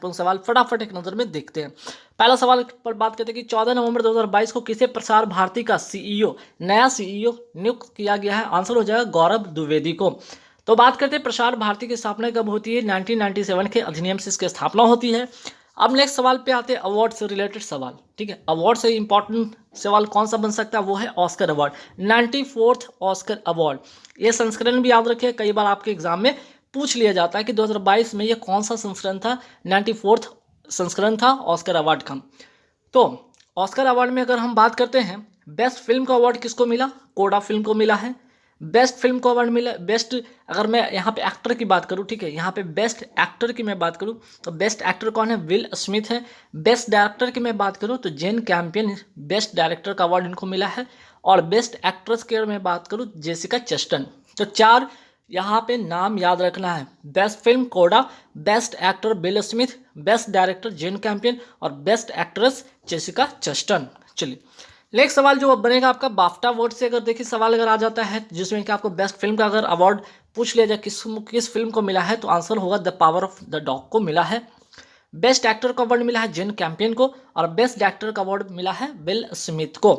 सवाल फटाफट एक नजर में देखते हैं। पहला सवाल पर बात करते हैं कि 14 नवंबर 2022 को किसे प्रसार भारती का सीईओ नया सीईओ नियुक्त किया गया है। आंसर हो जाएगा गौरव द्विवेदी को। तो बात करते हैं प्रसार भारती की स्थापना कब होती है। 1997 के अधिनियम से इसकी स्थापना होती है। अब नेक्स्ट सवाल पे आते हैं अवार्ड से रिलेटेड सवाल। ठीक है, अवार्ड से इंपॉर्टेंट सवाल कौन सा बन सकता है, वो है Oscar award. 94th Oscar award, ये संस्करण भी याद रखिए, कई बार आपके एग्जाम में पूछ लिया जाता है कि 2022 में ये कौन सा संस्करण था। 94th संस्करण था ऑस्कर अवार्ड का। तो ऑस्कर अवार्ड में अगर हम बात करते हैं, बेस्ट फिल्म का अवार्ड किसको मिला, कोडा फिल्म को मिला है। बेस्ट फिल्म को अवार्ड मिला, बेस्ट, अगर मैं यहाँ पे एक्टर की बात करूँ, ठीक है, यहाँ पे बेस्ट एक्टर की मैं बात करूँ तो बेस्ट एक्टर कौन है, विल स्मिथ है। बेस्ट डायरेक्टर की मैं बात करूँ तो जेन कैम्पियन बेस्ट डायरेक्टर का अवार्ड इनको मिला है। और बेस्ट एक्ट्रेस की मैं बात करूँ जेसिका चेस्टन। तो 4 यहाँ पे नाम याद रखना है, best film CODA, best actor Bill Smith, best director Jane Campion और बेस्ट एक्ट्रेस जेसिका चेस्टन। चलिए नेक्स्ट सवाल जो बनेगा आपका बाफ्टा अवार्ड से अगर देखिए सवाल अगर आ जाता है जिसमें कि आपको बेस्ट फिल्म का अगर अवार्ड पूछ लिया जाए किस फिल्म को मिला है, तो आंसर होगा the power of the dog को मिला है। बेस्ट एक्टर का अवार्ड मिला है जेन कैम्पियन को और बेस्ट डायरेक्टर का अवार्ड मिला है बिल स्मिथ को।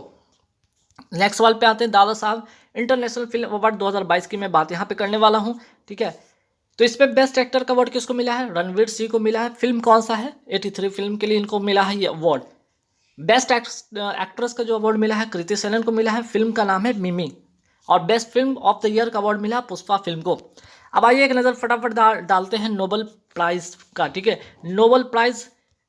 नेक्स्ट सवाल पे आते हैं Dada Saheb international film award 2022 की मैं बात यहाँ पे करने वाला हूँ। ठीक है, तो इस पे बेस्ट एक्टर का अवार्ड किसको मिला है, रणवीर सिंह को मिला है। फिल्म कौन सा है, 83 फिल्म के लिए इनको मिला है ये अवार्ड। बेस्ट एक्ट्रेस का जो अवार्ड मिला है कृति सेनन को मिला है, फिल्म का नाम है मिमी। और best film of the year का अवार्ड मिला पुष्पा फिल्म को। अब आइए एक नज़र फटाफट डालते हैं नोबेल प्राइज का। ठीक है, नोबेल प्राइज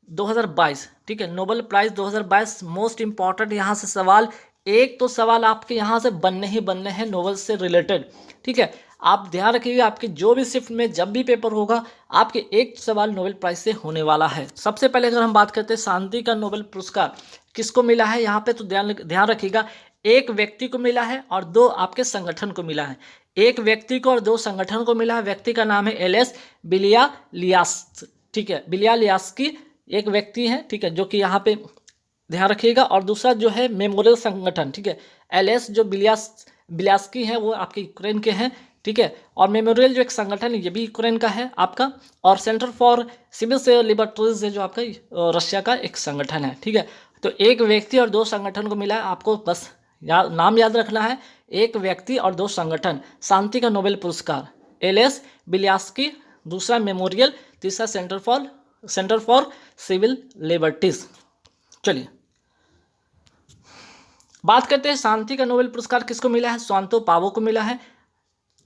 2022, ठीक है, नोबेल प्राइज 2022 मोस्ट इंपॉर्टेंट यहाँ से सवाल, एक तो सवाल आपके यहाँ से बनने ही बनने हैं नोबेल से रिलेटेड। ठीक है, आप ध्यान रखिएगा आपके जो भी शिफ्ट में जब भी पेपर होगा आपके एक सवाल नोबेल प्राइज से होने वाला है। सबसे पहले अगर हम बात करते हैं शांति का नोबेल पुरस्कार किसको मिला है, यहाँ पे तो ध्यान रखिएगा, एक व्यक्ति को मिला है और 2 आपके संगठन को मिला है। एक व्यक्ति को और 2 संगठन को मिला है। व्यक्ति का नाम है एलएस बिलियालियास। ठीक है, बिलियालियास्की एक व्यक्ति है, ठीक है, जो कि यहाँ पे ध्यान रखिएगा। और दूसरा जो है मेमोरियल संगठन, ठीक है, एलएस जो बिलियास्की है वो आपके यूक्रेन के हैं। ठीक है, और मेमोरियल जो एक संगठन है ये भी यूक्रेन का है आपका। और सेंटर फॉर सिविल लिबर्टीज है जो आपका रशिया का एक संगठन है। ठीक है, तो एक व्यक्ति और 2 संगठन को मिला है, आपको बस नाम याद रखना है, एक व्यक्ति और 2 संगठन। शांति का नोबेल पुरस्कार एलएस बिलियास्की, दूसरा मेमोरियल, तीसरा सेंटर फॉर सिविल लिबर्टीज। चलिए बात करते हैं शांति का नोबेल पुरस्कार किसको मिला है, स्वांतो पावो को मिला है।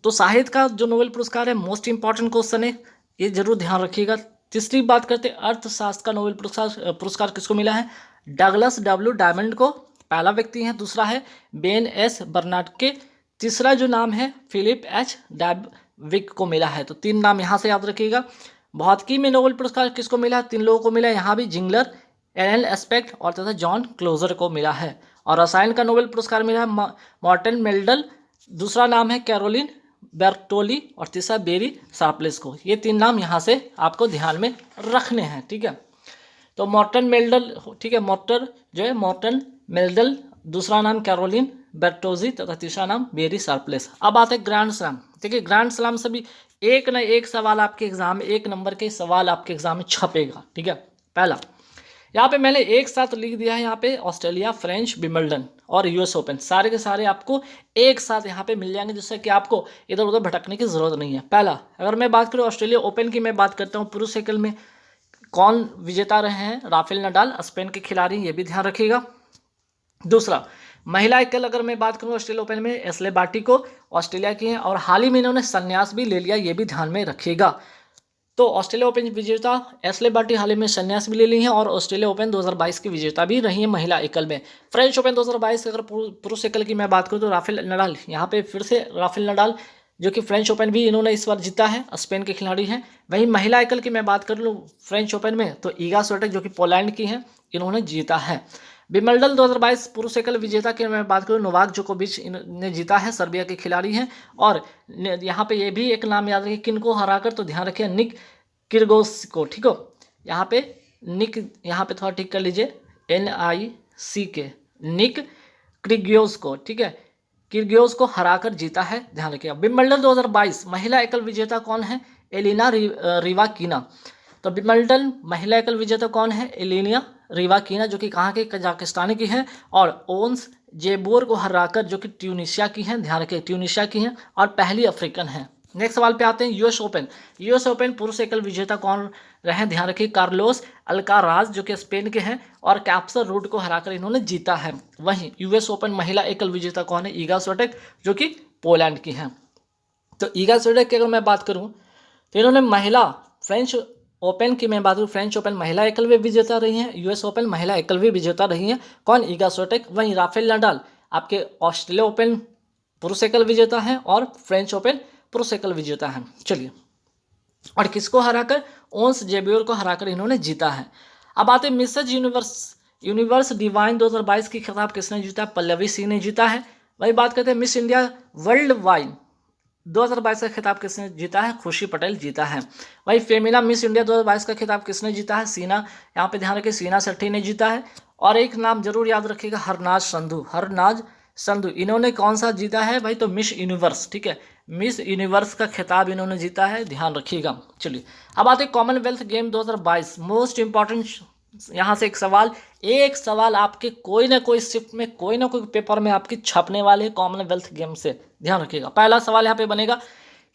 तो साहित्य का जो नोबेल पुरस्कार है मोस्ट इंपॉर्टेंट क्वेश्चन है, ये जरूर ध्यान रखिएगा। तीसरी बात करते हैं अर्थशास्त्र का नोबेल पुरस्कार किसको मिला है, डगलस डब्ल्यू डायमंड को, पहला व्यक्ति है। दूसरा है बेन एस बर्नार्ड, तीसरा जो नाम है फिलिप एच डैबविक को मिला है। तो 3 नाम यहाँ से याद रखिएगा। भौतिकी में नोबेल पुरस्कार किसको मिला है, 3 लोगों को मिला है, यहाँ भी जिंगलर, एलन एस्पेक्ट और तथा जॉन क्लोजर को मिला है। और रसायन का नोबेल पुरस्कार मिला है मॉर्टन मेल्डल, दूसरा नाम है कैरोलिन बेर्टोली और तीसरा बेरी शार्पलेस को। ये 3 नाम यहाँ से आपको ध्यान में रखने हैं। ठीक है, तो मॉर्टन मेल्डल, ठीक है, मॉर्टन मेल्डल, दूसरा नाम कैरोलिन बेर्टोजी तथा तीसरा नाम बेरी शार्पलेस। अब आते हैं ग्रैंड स्लैम। देखिए ग्रैंड स्लैम से भी एक न एक सवाल आपके एग्जाम में, 1 नंबर के सवाल आपके एग्जाम में छपेगा। ठीक है, पहला यहाँ पे मैंने एक साथ लिख दिया है, यहाँ पे ऑस्ट्रेलिया, फ्रेंच, विंबलडन और यूएस ओपन, सारे के सारे आपको एक साथ यहाँ पे मिल जाएंगे, जिससे कि आपको इधर उधर भटकने की जरूरत नहीं है। पहला अगर मैं बात करूँ ऑस्ट्रेलिया ओपन की, मैं बात करता हूँ पुरुष एकल में कौन विजेता रहे हैं, राफेल नडाल, स्पेन के खिलाड़ी, ये भी ध्यान रखिएगा। दूसरा महिला एकल अगर मैं बात करूँ ऑस्ट्रेलिया ओपन में एस्ले बार्टी को, ऑस्ट्रेलिया की हैं और हाल ही में इन्होंने संन्यास भी ले लिया, ये भी ध्यान में रखिएगा। तो ऑस्ट्रेलिया ओपन विजेता एस्ले बार्टी हाल ही में संन्यास भी ले ली हैं और ऑस्ट्रेलिया ओपन 2022 की विजेता भी रही है महिला एकल में। फ्रेंच ओपन 2022 अगर पुरुष एकल की मैं बात करूँ तो राफेल नडाल, यहाँ पे फिर से राफेल नडाल जो कि फ्रेंच ओपन भी इन्होंने इस बार जीता है, स्पेन के खिलाड़ी हैं। वहीं महिला एकल की मैं बात कर लूँ फ्रेंच ओपन में तो ईगा स्विएटेक जो कि पोलैंड की हैं, इन्होंने जीता है। विंबलडन 2022 पुरुष एकल विजेता की मैं बात करूँ नोवाक जोकोविच ने जीता है, सर्बिया के खिलाड़ी हैं। और यहाँ पे ये भी एक नाम याद रखिए किनको हराकर, तो ध्यान रखिए निक किर्गोस को। ठीक हो, यहाँ पे निक, यहाँ पे थोड़ा ठीक कर लीजिए, NIC निक क्रिगियोस को, ठीक है, किर्गियोस को हराकर जीता है, ध्यान रखिएगा। विंबलडन 2022 महिला एकल विजेता कौन है, एलिना रिवाकिना। तो विंबलडन महिला एकल विजेता कौन है? एलिना रिवाकीना, जो कि कहाँ की, कजाकिस्तान की है, और ओन्स जेबोर को हराकर, जो कि ट्यूनिशिया की है, ध्यान रखिए ट्यूनिशिया की है और पहली अफ्रीकन है। नेक्स्ट सवाल पे आते हैं, यूएस ओपन। यूएस ओपन पुरुष एकल विजेता कौन रहे? ध्यान रखिए कार्लोस अल्काराज, जो कि स्पेन के हैं और कैप्सर रूड को हराकर इन्होंने जीता है। वहीं यूएस ओपन महिला एकल विजेता कौन है? ईगा स्विटेक, जो कि पोलैंड की हैं। तो ईगा स्विटेक की अगर मैं बात करूं तो इन्होंने महिला फ्रेंच ओपन की मैं बात करूं, फ्रेंच ओपन महिला एकलवी विजेता रही हैं, यूएस ओपन महिला एकलवी विजेता रही हैं, कौन? ईगा स्विटेक। वहीं राफेल नडाल आपके ऑस्ट्रेलिया ओपन पुरुष एकल विजेता हैं और फ्रेंच ओपन पुरुष एकल विजेता हैं। चलिए, और किसको हराकर? ओन्स जेबियोर को हराकर इन्होंने जीता है। अब आते हैं मिसेज यूनिवर्स डिवाइन 2022 की खिताब किसने जीता? पल्लवी सिंह ने जीता है। वही बात करते हैं मिस इंडिया वर्ल्ड वाइड 2022 का खिताब किसने जीता है? खुशी पटेल जीता है। वही फेमिना मिस इंडिया 2022 का खिताब किसने जीता है? सीना, यहाँ पे ध्यान रखिए सीना शेट्टी ने जीता है। और एक नाम जरूर याद रखिएगा, हरनाज संधू, इन्होंने कौन सा जीता है भाई? तो मिस यूनिवर्स, ठीक है, मिस यूनिवर्स का खिताब इन्होंने जीता है, ध्यान रखिएगा। चलिए, अब आते हैं कॉमनवेल्थ गेम 2022 मोस्ट इंपॉर्टेंट। यहाँ से एक सवाल आपके कोई ना कोई शिफ्ट में, कोई ना कोई पेपर में आपकी छपने वाले कॉमनवेल्थ गेम से, ध्यान रखिएगा। पहला सवाल यहाँ पे बनेगा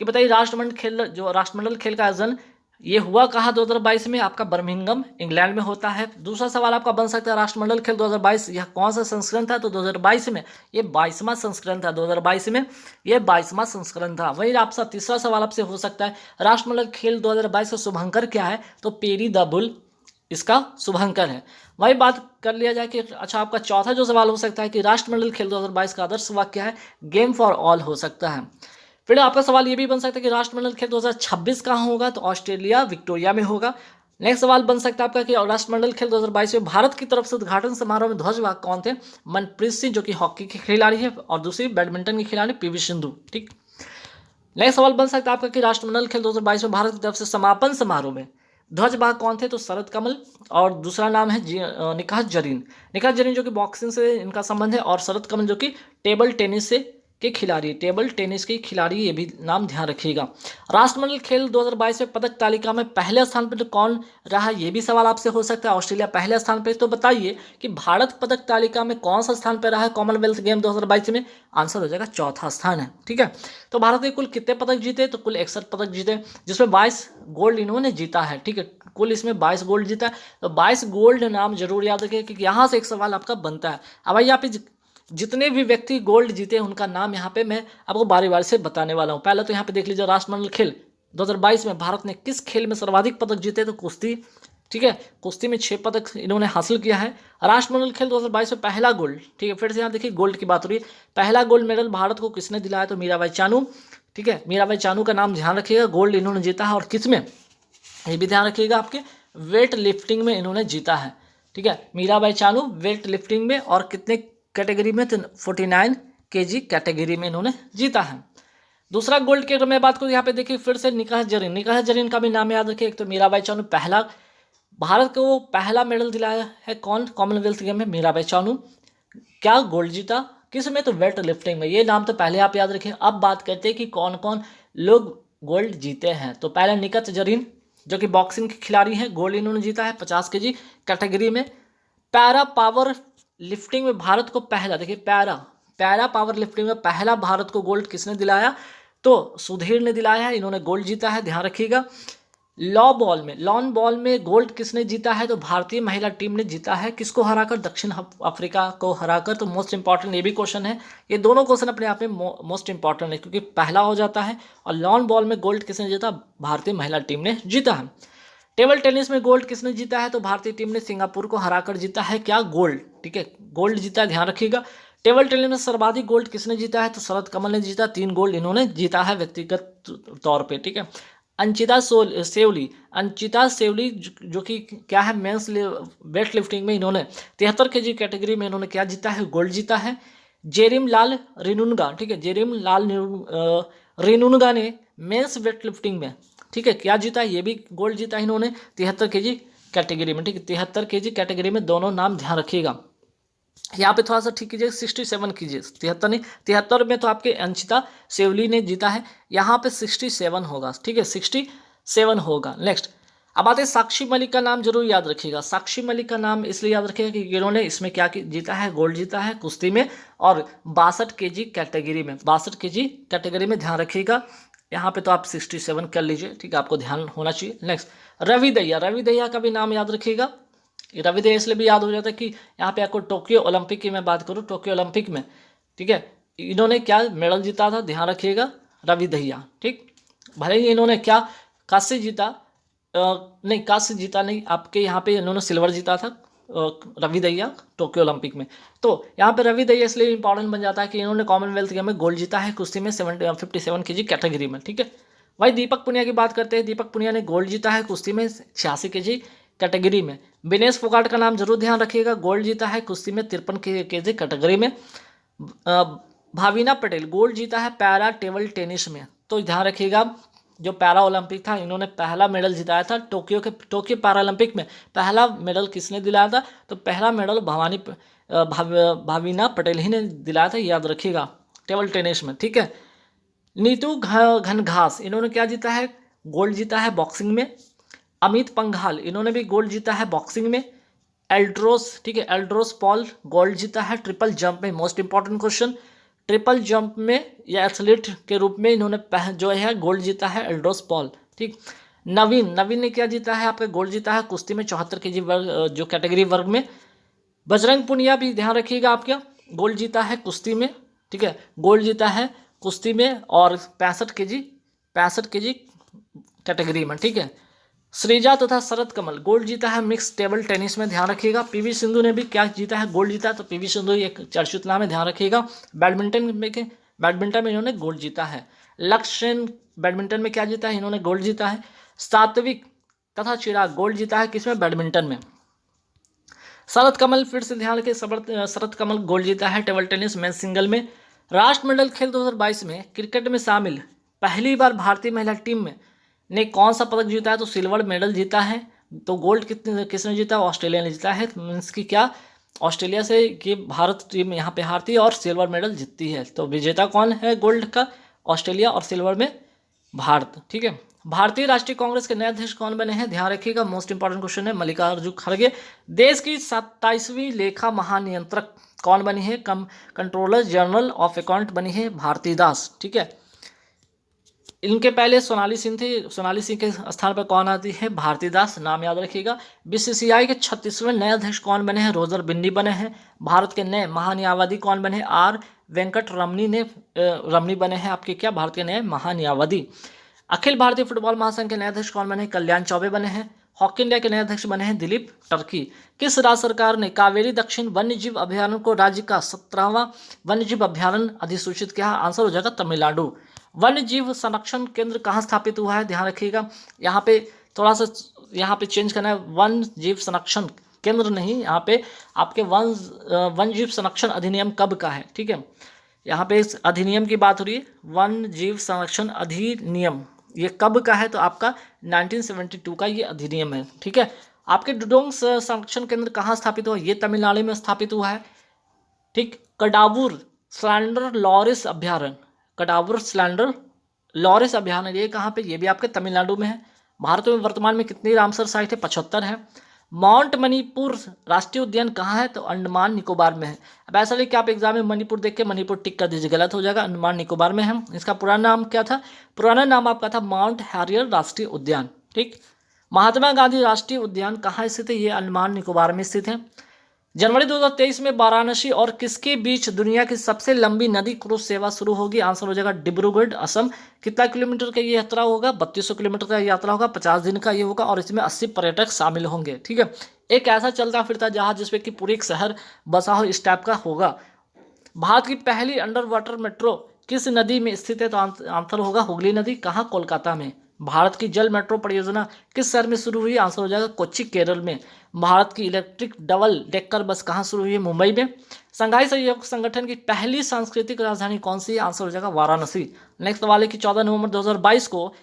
कि बताइए राष्ट्रमंडल खेल का आयोजन ये हुआ कहाँ 2022 में? आपका बर्मिंघम इंग्लैंड में होता है। दूसरा सवाल आपका बन सकता है राष्ट्रमंडल खेल 2022 यह कौन सा संस्करण था? तो 2022 में ये 22वां संस्करण था, 2022 में ये 22वां संस्करण था। वही आपका तीसरा सवाल आपसे हो सकता है राष्ट्रमंडल खेल 2022 का शुभंकर क्या है? तो पेरी द बुल इसका शुभंकर है। वही बात कर लिया जाए कि अच्छा, आपका चौथा जो सवाल हो सकता है कि राष्ट्रमंडल खेल 2022 का आदर्श वाक्य क्या है? गेम फॉर ऑल हो सकता है। फिर आपका सवाल ये भी बन सकता है कि राष्ट्रमंडल खेल 2026 कहाँ होगा? तो ऑस्ट्रेलिया विक्टोरिया में होगा। नेक्स्ट सवाल बन सकता है आपका कि राष्ट्रमंडल खेल 2022 में भारत की तरफ से उद्घाटन समारोह में ध्वजवाहक कौन थे? मनप्रीत सिंह, जो कि हॉकी की खिलाड़ी है, और दूसरी बैडमिंटन की खिलाड़ी पीवी सिंधु। ठीक, नेक्स्ट सवाल बन सकता है आपका कि राष्ट्रमंडल खेल 2022 में भारत की तरफ से समापन समारोह में ध्वजवाहक कौन थे? तो शरद कमल, और दूसरा नाम है निकाह जरीन, जो कि बॉक्सिंग से इनका संबंध है, और शरद कमल जो कि टेबल टेनिस के खिलाड़ी, ये भी नाम ध्यान रखिएगा। राष्ट्रमंडल खेल 2022 में पदक तालिका में पहले स्थान पर कौन रहा? ये भी सवाल आपसे हो सकता है। ऑस्ट्रेलिया पहले स्थान पर। तो बताइए कि भारत पदक तालिका में कौन सा स्थान पर रहा है कॉमनवेल्थ गेम 2022 में? आंसर हो जाएगा चौथा स्थान है। ठीक है, तो भारत ने कुल कितने पदक जीते? तो कुल 61 पदक जीते, जिसमें 22 गोल्ड इन्होंने जीता है। ठीक है, कुल इसमें 22 गोल्ड जीता है। तो 22 गोल्ड नाम जरूर याद रखिए, क्योंकि यहाँ से एक सवाल आपका बनता है। अब भाई यहाँ पे जितने भी व्यक्ति गोल्ड जीते उनका नाम यहाँ पे मैं आपको बारी बारी से बताने वाला हूँ। पहले तो यहाँ पे देख लीजिए राष्ट्रमंडल खेल 2022 में भारत ने किस खेल में सर्वाधिक पदक जीते? तो कुश्ती। ठीक है, कुश्ती में 6 पदक इन्होंने हासिल किया है। राष्ट्रमंडल खेल 2022 में पहला गोल्ड, ठीक है, फिर से यहाँ देखिए गोल्ड की बात हो रही है, पहला गोल्ड मेडल भारत को किसने दिलाया? तो मीराबाई चानू। ठीक है, मीराबाई चानू का नाम ध्यान रखिएगा, गोल्ड इन्होंने जीता है। और किस में? ये भी ध्यान रखिएगा, आपके वेट लिफ्टिंग में इन्होंने जीता है। ठीक है, मीराबाई चानू वेट लिफ्टिंग में, और कितने कैटेगरी में? तो 49 kg कैटेगरी में इन्होंने जीता है। दूसरा गोल्ड की अगर मैं बात करूँ, यहाँ पे देखिए फिर से निकाह जरीन का भी नाम याद रखिए। एक तो मीराबाई चानू, पहला भारत को पहला मेडल दिलाया है कौन कॉमनवेल्थ गेम में? मीराबाई चानू। क्या गोल्ड जीता? किस में? तो वेट लिफ्टिंग में। ये नाम तो पहले आप याद रखें। अब बात करते हैं कि कौन कौन लोग गोल्ड जीते हैं। तो पहले निकाह जरीन, जो कि बॉक्सिंग की खिलाड़ी हैं, गोल्ड इन्होंने जीता है 50 kg कैटेगरी में। पैरा पावर लिफ्टिंग में भारत को पहला, देखिए पैरा पावर लिफ्टिंग में पहला भारत को गोल्ड किसने दिलाया? तो सुधीर ने दिलाया है, इन्होंने गोल्ड जीता है, ध्यान रखिएगा। लॉन बॉल में गोल्ड किसने जीता है? तो भारतीय महिला टीम ने जीता है। किसको हराकर? दक्षिण अफ्रीका को हराकर। तो मोस्ट इंपॉर्टेंट ये भी क्वेश्चन है। ये दोनों क्वेश्चन अपने आप में मोस्ट इंपॉर्टेंट है, क्योंकि पहला हो जाता है। और लॉन बॉल में गोल्ड किसने जीता? भारतीय महिला टीम ने जीता है। टेबल टेनिस में गोल्ड किसने जीता है? तो भारतीय टीम ने सिंगापुर को हराकर जीता है क्या? गोल्ड। ठीक है, गोल्ड जीता है, ध्यान रखिएगा। टेबल टेनिस में सर्वाधिक गोल्ड किसने जीता है? तो शरद कमल ने जीता, 3 गोल्ड इन्होंने जीता है व्यक्तिगत तौर पे। ठीक है, अंचिता सेवली जो कि क्या है मेंस वेट लिफ्टिंग में इन्होंने 73 kg कैटेगरी में इन्होंने क्या जीता है? गोल्ड जीता है। जेरिम लाल रिनुनगा, ठीक है, रिनुनगा ने मेंस वेट लिफ्टिंग में, ठीक है, क्या जीता है? ये भी गोल्ड जीता है इन्होंने 73 kg कैटेगरी में। ठीक है, 73 kg कैटेगरी में दोनों नाम ध्यान रखिएगा। यहाँ पे थोड़ा सा ठीक कीजिए, 67 कीजिए, 73 नहीं, 73 में तो आपके अंशिता सेवली ने जीता है, यहाँ पे 67 होगा। ठीक है, 67 होगा। नेक्स्ट अब आते हैं साक्षी मलिक का नाम जरूर याद रखिएगा। साक्षी मलिक का नाम इसलिए याद रखिएगा कि इन्होंने इसमें क्या जीता है, गोल्ड जीता है कुश्ती में, और 62 केजी कैटेगरी में, 62 केजी कैटेगरी में, ध्यान रखिएगा। यहाँ पे तो आप 67 कर लीजिए, ठीक है, आपको ध्यान होना चाहिए। नेक्स्ट रवि दहिया, रवि दहिया का भी नाम याद रखिएगा। रवि दहिया इसलिए भी याद हो जाता है कि यहाँ पे आपको टोक्यो ओलंपिक की मैं बात करूँ, टोक्यो ओलंपिक में, ठीक है, इन्होंने क्या मेडल जीता था, ध्यान रखिएगा, रवि दहिया। ठीक, भले ही इन्होंने क्या कांस्य जीता, नहीं कांस्य जीता नहीं, आपके यहाँ पे इन्होंने सिल्वर जीता था, रवि दहिया टोक्यो ओलंपिक में। तो यहाँ पे रवि दहिया इसलिए इंपॉर्टेंट बन जाता है कि इन्होंने कॉमनवेल्थ गेम में गोल्ड जीता है कुश्ती में 57 केजी कैटेगरी में। ठीक है, भाई दीपक पुनिया की बात करते हैं। दीपक पुनिया ने गोल्ड जीता है कुश्ती में 86 केजी कैटेगरी में। विनेश फोगाट का नाम जरूर ध्यान रखिएगा, गोल्ड जीता है कुश्ती में 53 केजी कैटेगरी में। भाविना पटेल गोल्ड जीता है पैरा टेबल टेनिस में। तो ध्यान रखिएगा, जो पैरा ओलंपिक था, इन्होंने पहला मेडल जिताया था टोक्यो पैरा ओलंपिक में। पहला मेडल किसने दिलाया था, तो पहला मेडल भाविना पटेल ही ने दिलाया था, याद रखिएगा, टेबल टेनिस में। ठीक है, नीतू घनघास, इन्होंने क्या जीता है, गोल्ड जीता है बॉक्सिंग में। अमित पंघाल, इन्होंने भी गोल्ड जीता है बॉक्सिंग में। एल्ड्रोस, ठीक है, एल्ड्रोस पॉल गोल्ड जीता है ट्रिपल जंप में। Most important question, triple jump में या एथलीट के रूप में इन्होंने जो है गोल्ड जीता है एल्ड्रोस पॉल। ठीक, नवीन ने क्या जीता है, आपका गोल्ड जीता है कुश्ती में 74 केजी वर्ग, जो कैटेगरी वर्ग में। बजरंग पुनिया भी ध्यान रखिएगा, आपका गोल्ड जीता है कुश्ती में। ठीक है, गोल्ड जीता है कुश्ती में और 65 केजी कैटेगरी में। ठीक है, श्रीजा तथा शरद कमल गोल्ड जीता है मिक्स टेबल टेनिस में, ध्यान रखिएगा। पीवी सिंधु ने भी क्या जीता है, गोल्ड जीता है। तो पीवी सिंधु एक चर्चित नाम है, ध्यान रखिएगा। बैडमिंटन में इन्होंने गोल्ड जीता है। लक्ष्य सेन बैडमिंटन में क्या जीता है, इन्होंने गोल्ड जीता है। सात्विक तथा चिराग गोल्ड जीता है किसमें, बैडमिंटन में। शरद कमल, फिर से ध्यान रखिए, शरद कमल गोल्ड जीता है टेबल टेनिस में सिंगल में। राष्ट्रमंडल खेल 2022 में क्रिकेट में शामिल पहली बार भारतीय महिला टीम में ने कौन सा पदक जीता है, तो सिल्वर मेडल जीता है। तो गोल्ड किसने जीता, ऑस्ट्रेलिया ने जीता है। मीन्स की क्या, ऑस्ट्रेलिया से ये भारत टीम यहाँ पे हारती है और सिल्वर मेडल जीतती है। तो विजेता कौन है गोल्ड का, ऑस्ट्रेलिया, और सिल्वर में भारत। ठीक है, भारतीय राष्ट्रीय कांग्रेस के नए अध्यक्ष कौन बने हैं, ध्यान रखिएगा, मोस्ट इंपॉर्टेंट क्वेश्चन है, मल्लिकार्जुन खड़गे। देश की 27वीं लेखा महानियंत्रक कौन बनी है, कंट्रोलर जनरल ऑफ अकाउंट बनी है भारती दास। ठीक है, इनके पहले सोनाली सिंह थे, सोनाली सिंह के स्थान पर कौन आती है, भारती दास, नाम याद रखिएगा। बीसीसीआई के 36वें नए अध्यक्ष कौन बने हैं, रोजर बिन्नी बने हैं। भारत के नए महान्यायवादी कौन बने हैं, आर वेंकट रमनी बने हैं आपके क्या, भारत के नए महान्यायवादी। अखिल भारतीय फुटबॉल महासंघ के नए अध्यक्ष कौन बने हैं, कल्याण चौबे बने हैं। हॉकी इंडिया के नए अध्यक्ष बने हैं दिलीप टर्की। किस राज्य सरकार ने कावेरी दक्षिण वन्यजीव अभ्यारण्य को राज्य का 17वां वन्यजीव अभ्यारण्य अधिसूचित किया, आंसर हो जाएगा तमिलनाडु। वन्य जीव संरक्षण केंद्र कहाँ स्थापित हुआ है, ध्यान रखिएगा, यहाँ पे थोड़ा सा यहाँ पे चेंज करना है, वन्य जीव संरक्षण केंद्र नहीं, यहाँ पे आपके वन्य जीव संरक्षण अधिनियम कब का है। ठीक है, यहाँ पे इस अधिनियम की बात हो रही है, वन्य जीव संरक्षण अधिनियम, ये कब का है, तो आपका 1972 का ये अधिनियम है। ठीक है, आपके डुडोंग संरक्षण केंद्र कहाँ स्थापित हुआ, ये तमिलनाडु में स्थापित हुआ है। ठीक, कडावूर स्लैंडर लॉरिस अभ्यारण्य, कडावूर स्लैंडर लॉरिस अभ्यारण्य, ये कहाँ पे, ये भी आपके तमिलनाडु में है। भारत में वर्तमान में कितनी रामसर साइट है, 75 है। माउंट मणिपुर राष्ट्रीय उद्यान कहाँ है, तो अंडमान निकोबार में है। अब ऐसा नहीं कि आप एग्जाम में मणिपुर देख के मणिपुर टिक कर दीजिए, गलत हो जाएगा, अंडमान निकोबार में है। इसका पुराना नाम क्या था, पुराना नाम आपका था माउंट हैरियर राष्ट्रीय उद्यान। ठीक, महात्मा गांधी राष्ट्रीय उद्यान कहाँ स्थित है, ये अंडमान निकोबार में स्थित है। जनवरी 2023 में वाराणसी और किसके बीच दुनिया की सबसे लंबी नदी क्रूज सेवा शुरू होगी, आंसर हो जाएगा डिब्रूगढ़ असम। कितना किलोमीटर का ये यात्रा होगा, 3200 किलोमीटर का यात्रा होगा, 50 दिन का ये होगा और इसमें 80 पर्यटक शामिल होंगे। ठीक है, एक ऐसा चलता फिरता जहाज जिसपे कि पूरी एक शहर बसा हो इस टाइप का होगा। भारत की पहली अंडर वाटर मेट्रो किस नदी में स्थित है, तो आंसर होगा हुगली नदी, कहाँ, कोलकाता में। भारत की जल मेट्रो परियोजना किस शहर में शुरू हुई, आंसर हो जाएगा कोच्चि, केरल में। भारत की इलेक्ट्रिक डबल डेकर बस कहाँ शुरू हुई है, मुंबई में। संघाई सहयोग संगठन की पहली सांस्कृतिक राजधानी कौन सी है, आंसर हो जाएगा वाराणसी। नेक्स्ट वाले की 14 नवंबर 2022 को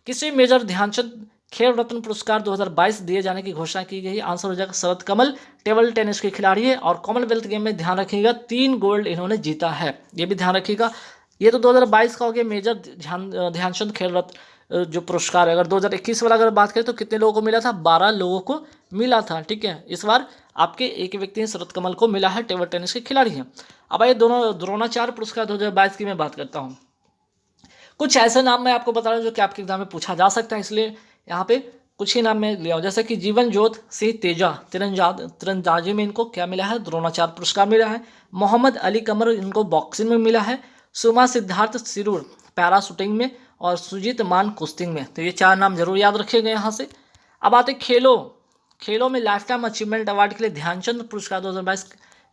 किसी मेजर ध्यानचंद खेल रत्न पुरस्कार 2022 दिए जाने की घोषणा की गई, आंसर हो जाएगा शरद कमल, टेबल टेनिस के खिलाड़ी है और कॉमनवेल्थ गेम में ध्यान रखिएगा 3 गोल्ड इन्होंने जीता है, ये भी ध्यान रखिएगा। ये तो 2022 का हो गया मेजर ध्यानचंद खेल रत्न जो पुरस्कार है, अगर 2021 वाला अगर बात करें तो कितने लोगों को मिला था, 12 लोगों को मिला था। ठीक है, इस बार आपके एक व्यक्ति ने शरद कमल को मिला है, टेबल टेनिस के खिलाड़ी हैं। अब आइए दोनों द्रोणाचार्य पुरस्कार 2022 की मैं बात करता हूँ। कुछ ऐसे नाम मैं आपको बता रहा हूँ जो कि आपके एग्जाम में पूछा जा सकता है, इसलिए यहाँ पे कुछ ही नाम मैं लिया हूँ। जैसे कि जीवन जोत सिंह तेजा तीरंदाजी में इनको क्या मिला है, द्रोणाचार्य पुरस्कार मिला है। मोहम्मद अली कमर इनको बॉक्सिंग में मिला है। सुमा सिद्धार्थ सिरूर पैराशूटिंग में, और सुजीत मान कुश्ती में। तो ये 4 नाम जरूर याद रखिएगा यहाँ से। अब आते खेलों में लाइफ टाइम अचीवमेंट अवार्ड के लिए ध्यानचंद पुरस्कार 2022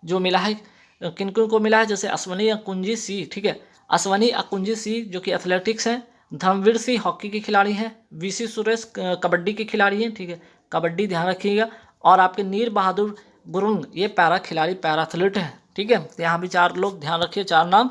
जो मिला है, किन किन को मिला है, जैसे अश्वनी अकुंजी सी, ठीक है, अश्वनी अकुंजी सी जो कि एथलेटिक्स हैं, धर्मवीर सिंह हॉकी के खिलाड़ी हैं, वीसी सुरेश कबड्डी के खिलाड़ी हैं, ठीक है, कबड्डी ध्यान रखिएगा, और आपके नीर बहादुर गुरुंग ये पैरा खिलाड़ी पैरा एथलीट हैं। ठीक है, तो यहाँ भी 4 लोग ध्यान रखिए, 4 नाम।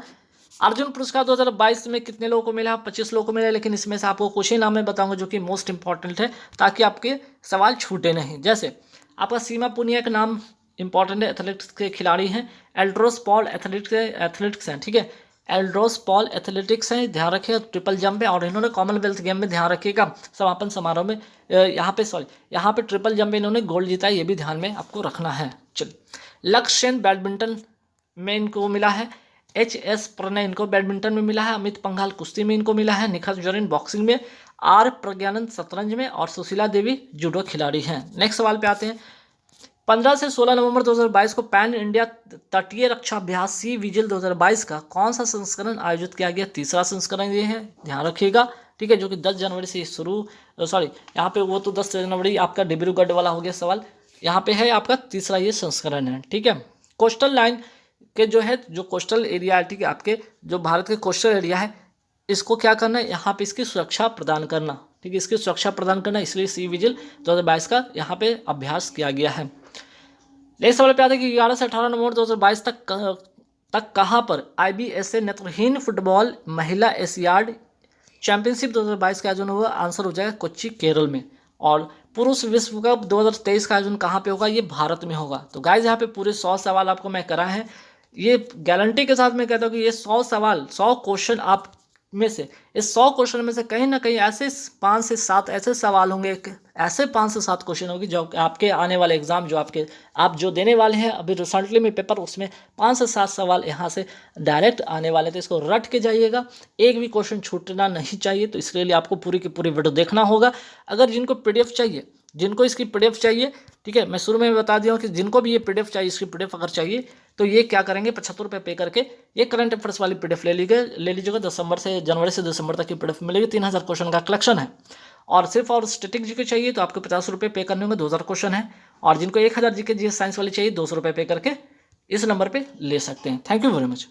अर्जुन पुरस्कार 2022 में कितने लोगों को मिला, 25 लोगों को मिला, लेकिन इसमें से आपको कुछ ही नाम मैं बताऊंगा जो कि मोस्ट इंपॉर्टेंट है, ताकि आपके सवाल छूटे नहीं। जैसे आपका सीमा पुनिया का नाम इंपॉर्टेंट है, एथलेटिक्स के खिलाड़ी हैं। एल्ड्रोस पॉल एथलेटिक्स हैं, ठीक है, एल्ड्रोस पॉल एथलेटिक्स हैं, ध्यान रखिएगा, ट्रिपल जंप है, और इन्होंने कॉमनवेल्थ गेम में ध्यान रखिएगा समापन समारोह में यहाँ पे ट्रिपल जंप में इन्होंने गोल्ड जीता है, ये भी ध्यान में आपको रखना है। चलिए, लक्ष्य सेन बैडमिंटन में इनको मिला है। HS प्रणय इनको बैडमिंटन में मिला है। अमित पंघाल कुश्ती में इनको मिला है। निखत जरीन बॉक्सिंग में, R प्रज्ञानंद शतरंज में, और सुशीला देवी जूडो खिलाड़ी हैं। नेक्स्ट सवाल पे आते हैं। 15 से 16 नवंबर 2022 को पैन इंडिया तटीय रक्षा अभ्यास सी विजिल 2022 का कौन सा संस्करण आयोजित किया गया, तीसरा संस्करण ये है, ध्यान रखिएगा। ठीक है, जो कि 10 जनवरी से यहाँ पे वो तो 10 जनवरी आपका डिब्रूगढ़ वाला हो गया सवाल, यहाँ पे है आपका तीसरा ये संस्करण है। ठीक है, कोस्टल लाइन के जो कोस्टल एरिया है, ठीक है, आपके जो भारत के कोस्टल एरिया है, इसको क्या करना है, यहाँ पे इसकी सुरक्षा प्रदान करना। ठीक है, इसकी सुरक्षा प्रदान करना, इसलिए सी विजिल 2022 का यहाँ पे अभ्यास किया गया है। नेक्स्ट सवाल पे आते हैं कि 11 से 18 नवंबर 2022 तक कहाँ पर IBSA नेत्रहीन फुटबॉल महिला एशियाड चैंपियनशिप 2022 का आयोजन हुआ, आंसर हो जाएगा कोच्चि केरल में। और पुरुष विश्व कप 2023 का आयोजन कहाँ पे होगा, ये भारत में होगा। तो गाइज यहाँ पे पूरे 100 सवाल आपको मैं करा है, ये गारंटी के साथ मैं कहता हूँ कि ये 100 सवाल 100 क्वेश्चन आप में से, इस 100 क्वेश्चन में से कहीं ना कहीं ऐसे 5 से 7 ऐसे सवाल होंगे, ऐसे 5 से 7 क्वेश्चन होंगे जो आपके आने वाले एग्जाम आप जो देने वाले हैं अभी रिसेंटली में पेपर, उसमें 5 से 7 सवाल यहाँ से डायरेक्ट आने वाले, तो इसको रट के जाइएगा, एक भी क्वेश्चन छूटना नहीं चाहिए। तो इसके लिए आपको पूरी की पूरी वीडियो देखना होगा। अगर जिनको PDF चाहिए, जिनको इसकी PDF चाहिए, ठीक है, मैं शुरू में बता दिया हूँ कि जिनको भी ये PDF चाहिए, इसकी PDF अगर चाहिए तो ये क्या करेंगे, 75 रुपये पे करके ये करंट अफेयर्स वाली PDF ले लीजिएगा। जनवरी से दिसंबर तक की PDF मिलेगी। 3000 क्वेश्चन का कलेक्शन है। और सिर्फ और स्टैटिक जीके चाहिए तो आपको 50 रुपये पे करने होंगे, 2000 क्वेश्चन है। और जिनको 1000 जीके GS साइंस वाली चाहिए 200 रुपये पे करके इस नंबर पर ले सकते हैं। Thank you very much.